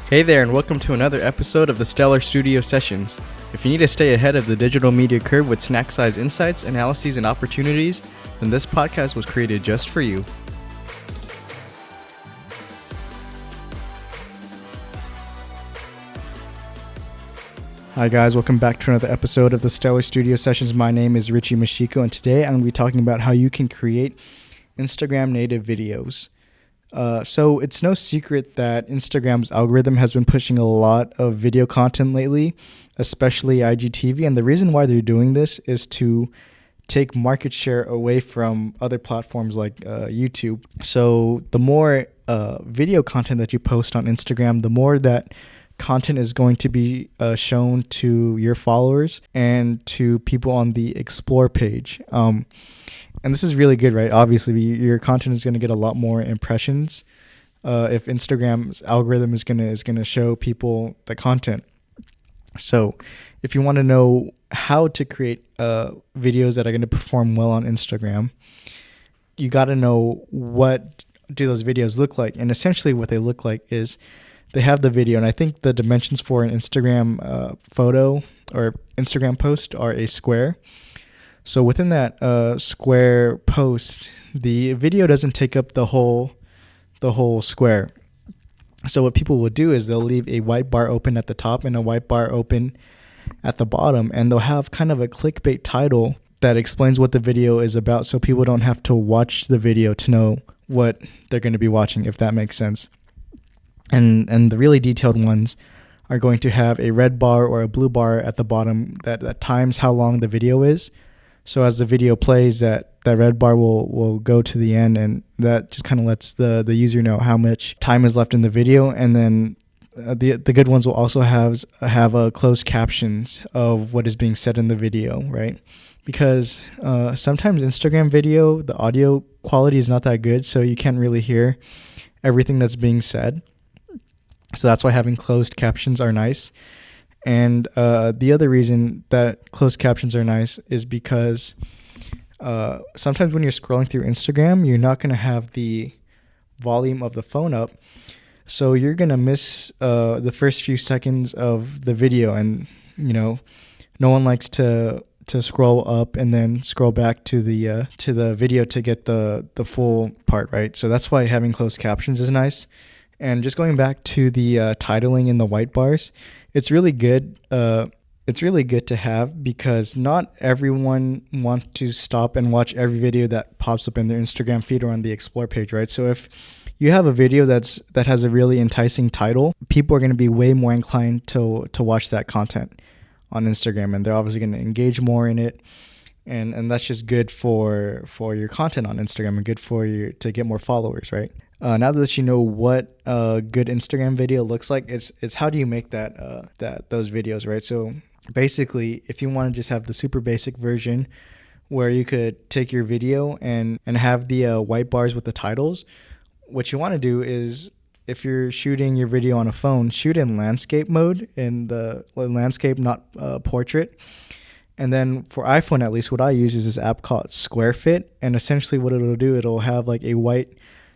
Hey there, and welcome to another episode of the Stellar Studio Sessions. If you need to stay ahead of the digital media curve with snack-size insights, analyses, and opportunities, then this podcast was created just for you. Hi guys, welcome back to another episode of the Stellar Studio Sessions. My name is Richie Mashiko, and today I'm going to be talking about how you can create Instagram native videos. So it's no secret that Instagram's algorithm has been pushing a lot of video content lately, especially IGTV. And the reason why they're doing this is to take market share away from other platforms like YouTube. So the more video content that you post on Instagram, the more that content is going to be shown to your followers and to people on the Explore page. And this is really good, right? Obviously, your content is going to get a lot more impressions if Instagram's algorithm is gonna show people the content. So, if you want to know how to create videos that are going to perform well on Instagram, you got to know what do those videos look like. And essentially, what they look like is they have the video, and I think the dimensions for an Instagram photo or Instagram post are a square. So within that square post, the video doesn't take up the whole square. So what people will do is they'll leave a white bar open at the top and a white bar open at the bottom, and they'll have kind of a clickbait title that explains what the video is about, so people don't have to watch the video to know what they're going to be watching, if that makes sense. And the really detailed ones are going to have a red bar or a blue bar at the bottom that times how long the video is. So as the video plays, that red bar will go to the end, and that just kind of lets the user know how much time is left in the video. And then the good ones will also have closed captions of what is being said in the video, right? Because sometimes Instagram video, the audio quality is not that good, so you can't really hear everything that's being said. So that's why having closed captions are nice. And the other reason that closed captions are nice is because sometimes when you're scrolling through Instagram, you're not going to have the volume of the phone up. So you're going to miss the first few seconds of the video. And, you know, no one likes to scroll up and then scroll back to the video to get the full part, right? So that's why having closed captions is nice. And just going back to the titling in the white bars, it's really good. It's really good to have, because not everyone wants to stop and watch every video that pops up in their Instagram feed or on the Explore page, right? So if you have a video that has a really enticing title, people are going to be way more inclined to watch that content on Instagram, and they're obviously going to engage more in it. And that's just good for your content on Instagram and good for you to get more followers, right? Now that you know what a good Instagram video looks like, it's how do you make those videos, right? So basically, if you want to just have the super basic version where you could take your video and have the white bars with the titles, what you want to do is, if you're shooting your video on a phone, shoot in landscape mode, in the landscape, not portrait. And then for iPhone, at least, what I use is this app called SquareFit. And essentially what it'll do, it'll have like a white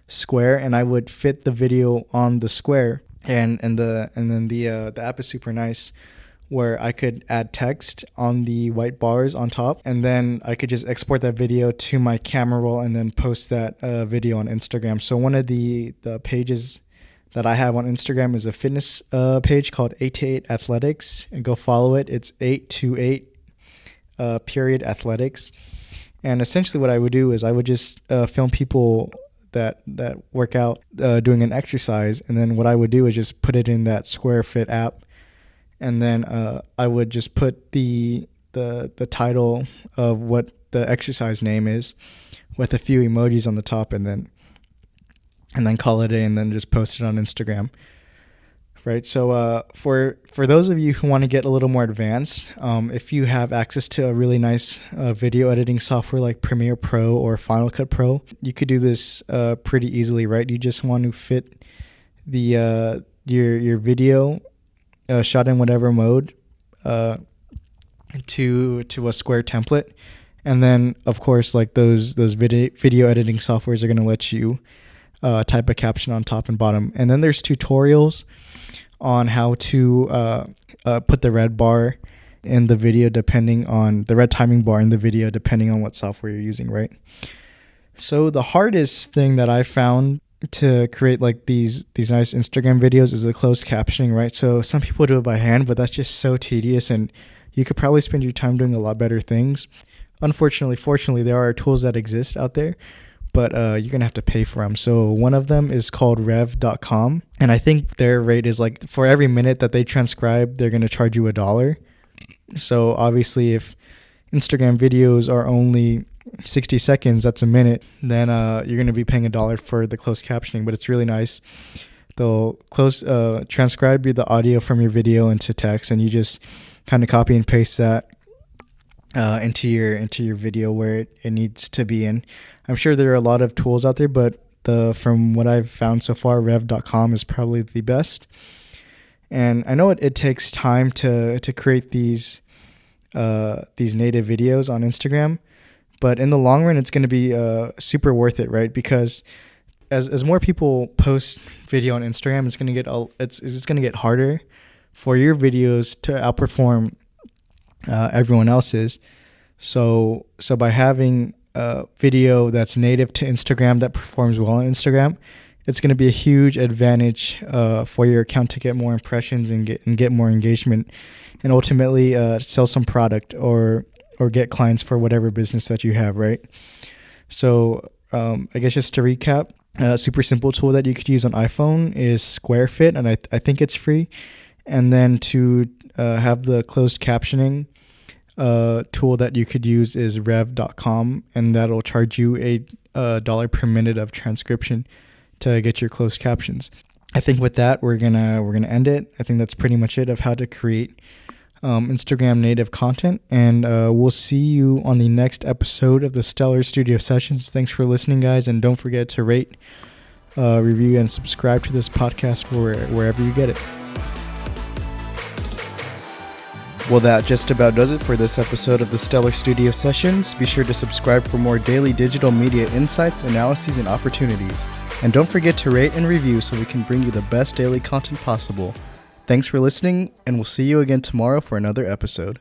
square, and I would fit the video on the square. And then the app is super nice, where I could add text on the white bars on top, and then I could just export that video to my camera roll and then post that video on Instagram. So one of the pages that I have on Instagram is a fitness page called 828 Athletics, and go follow it. It's 828 period athletics. And essentially what I would do is I would just film people that work out doing an exercise, and then what I would do is just put it in that SquareFit app, and then I would just put the title of what the exercise name is with a few emojis on the top, and then call it a, and then just post it on Instagram. Right. So for those of you who want to get a little more advanced, if you have access to a really nice video editing software like Premiere Pro or Final Cut Pro, you could do this pretty easily, right? You just want to fit the your video shot in whatever mode to a square template, and then of course like those video editing softwares are going to let you type a caption on top and bottom. And then there's tutorials on how to put the red bar in the video depending on the red timing bar in the video depending on what software you're using, right? So the hardest thing that I found to create like these nice Instagram videos is the closed captioning, right? So some people do it by hand, but that's just so tedious, and you could probably spend your time doing a lot better things. Fortunately, there are tools that exist out there, but you're gonna have to pay for them. So one of them is called rev.com, and I think their rate is like for every minute that they transcribe, they're gonna charge you $1. So obviously, if Instagram videos are only 60 seconds, that's a minute, then you're going to be paying $1 for the closed captioning. But it's really nice. They'll transcribe the audio from your video into text, and you just kind of copy and paste that into your video where it needs to be in. I'm sure there are a lot of tools out there, but from what I've found so far, rev.com is probably the best. And I know it takes time to create these native videos on Instagram, but in the long run, it's going to be super worth it, right? Because as more people post video on Instagram, it's going to get harder for your videos to outperform everyone else's. So by having a video that's native to Instagram that performs well on Instagram, it's going to be a huge advantage for your account to get more impressions and get more engagement, and ultimately sell some product or get clients for whatever business that you have, right? So I guess just to recap, a super simple tool that you could use on iPhone is SquareFit, and I think it's free. And then to have the closed captioning tool that you could use is rev.com, and that'll charge you $1 per minute of transcription to get your closed captions. I think with that, we're gonna end it. I think that's pretty much it of how to create Instagram native content, and we'll see you on the next episode of the Stellar Studio Sessions. Thanks for listening, guys, and don't forget to rate, review, and subscribe to this podcast wherever you get it. Well, that just about does it for this episode of the Stellar Studio Sessions. Be sure to subscribe for more daily digital media insights, analyses, and opportunities. And don't forget to rate and review so we can bring you the best daily content possible. Thanks for listening, and we'll see you again tomorrow for another episode.